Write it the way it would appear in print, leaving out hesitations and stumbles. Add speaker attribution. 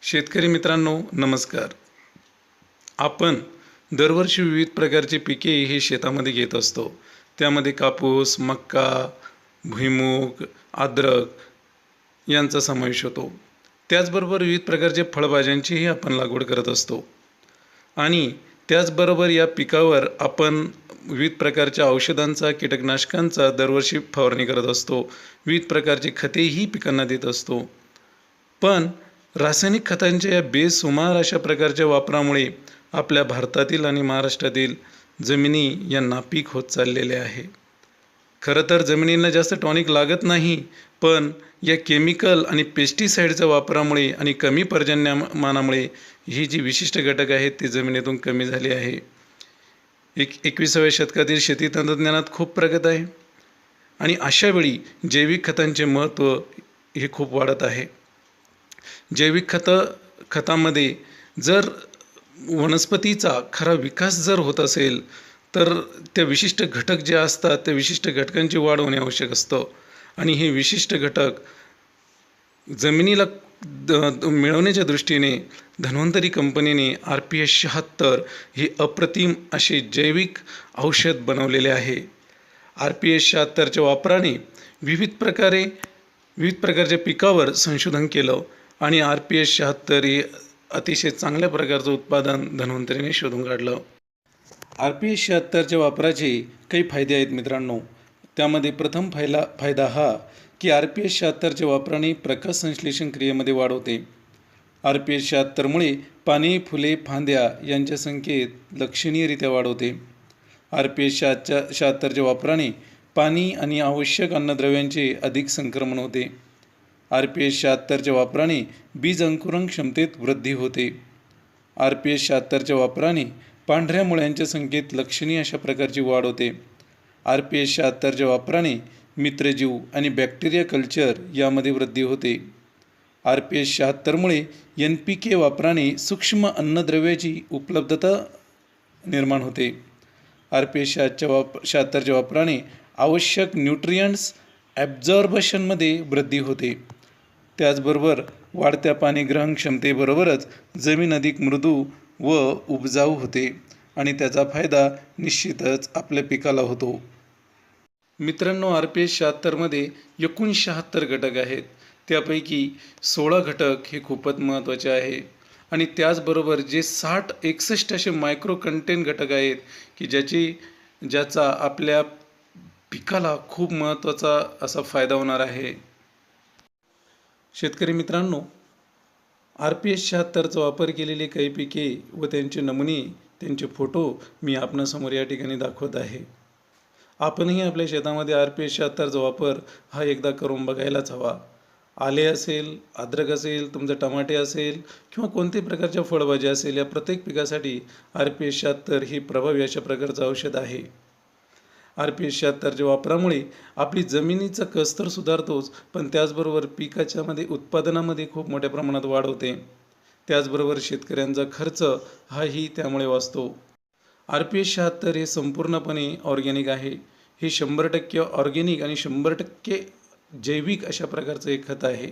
Speaker 1: शेतकरी मित्रांनो नमस्कार. आपण दरवर्षी विविध प्रकारचे पिके हे शेतामध्ये घेत असतो. त्यामध्ये कापूस, मक्का, भुईमूग, अद्रक यांचा समावेश होतो. त्याचबरोबर विविध प्रकारचे फळभाज्यांचीही आपण लागवड करत असतो. आणि त्याचबरोबर या पिकावर आपण विविध प्रकारच्या औषधांचा, कीटकनाशकांचा दरवर्षी फवारणी करत असतो. विविध प्रकारची खतेही पिकांना देत असतो. पण रासायनिक खतांच्या या बेसुमार अशा प्रकारच्या वापरामुळे आपल्या भारतातील आणि महाराष्ट्रातील जमिनी या नापीक होत चाललेल्या आहे. खरं तर जमिनींना जास्त टॉनिक लागत नाही, पण या केमिकल आणि पेस्टिसाईडच्या वापरामुळे आणि कमी पर्जन्यमानामुळे ही जी विशिष्ट घटक आहेत ते जमिनीतून कमी झाले आहे. 21व्या शतकातील शेती तंत्रज्ञानात खूप प्रगत आहे आणि अशावेळी जैविक खतांचे महत्त्व हे खूप वाढत आहे. जैविक खतामध्ये जर वनस्पतीचा खरा विकास जर होत असेल तर त्या विशिष्ट घटक जे असतात त्या विशिष्ट घटकांची वाढ होणे आवश्यक असतं. आणि हे विशिष्ट घटक जमिनीला मिळवण्याच्या दृष्टीने धन्वंतरी कंपनीने RPS-76 हे अप्रतिम असे जैविक औषध बनवलेले आहे. RPS-76च्या वापराने विविध प्रकारच्या पिकावर संशोधन केलं आणि RPS-76 हे अतिशय चांगल्या प्रकारचं उत्पादन धन्वंतरीने शोधून काढलं. RPS-76च्या वापराचे काही फायदे आहेत मित्रांनो. त्यामध्ये प्रथम फायदा हा की RPS-76च्या वापराने प्रकाश संश्लेषण क्रियेमध्ये वाढ होते. RPS-76मुळे पाने, फुले, फांद्या यांच्या संख्येत लक्षणीयरित्या वाढ होते. RPS-76च्या वापराने पाणी आणि आवश्यक अन्नद्रव्यांचे अधिक संक्रमण होते. RPS-76च्या वापराने बीज अंकुरण क्षमतेत वृद्धी होते. RPS-76च्या वापराने पांढऱ्या मुळ्यांच्या संख्येत लक्षणीय अशा प्रकारची वाढ होते. RPS-76च्या वापराने मित्रजीव आणि बॅक्टेरिया कल्चर यामध्ये वृद्धी होते. RPS-76मुळे NPK वापराने सूक्ष्म अन्नद्रव्याची उपलब्धता निर्माण होते. RPS-76च्या वापराने आवश्यक न्यूट्रियंट्स ॲब्झॉर्बशनमध्ये वृद्धी होते. त्याचबरोबर वाढत्या पाणी ग्रहण क्षमतेबरोबरच जमीन अधिक मृदू व उपजाऊ होते आणि त्याचा फायदा निश्चितच आपल्या पिकाला होतो. मित्रांनो, RPS-76मध्ये एकूण 76 घटक आहेत. त्यापैकी 16 घटक हे खूपच महत्त्वाचे आहे आणि त्याचबरोबर जे 61 असे मायक्रो कंटेंट घटक आहेत की ज्याचा आपल्या पिकाला खूप महत्त्वाचा असा फायदा होणार आहे. शेतकरी मित्रांनो, RPS-76चा वापर केलेले काही पिके व त्यांचे नमुने, त्यांचे फोटो मी आपणासमोर या ठिकाणी दाखवत आहे. आपणही आपल्या शेतामध्ये RPS-76चा वापर हा एकदा करून बघायलाच हवा. आले असेल, अद्रक असेल, तुमचं टमाटे असेल किंवा कोणत्याही प्रकारच्या फळभाज्या असेल, या प्रत्येक पिकासाठी RPS-76 ही प्रभावी अशा प्रकारचं औषध आहे. RPS-76च्या वापरामुळे आपली जमिनीचा कस तर सुधारतोच, पण त्याचबरोबर पिकाच्यामध्ये उत्पादनामध्ये खूप मोठ्या प्रमाणात वाढ होते. त्याचबरोबर शेतकऱ्यांचा खर्च हाही त्यामुळे वाचतो. RPS-76 हे संपूर्णपणे ऑर्गॅनिक आहे. हे 100% ऑर्गॅनिक आणि 100% जैविक अशा प्रकारचं एक खत आहे.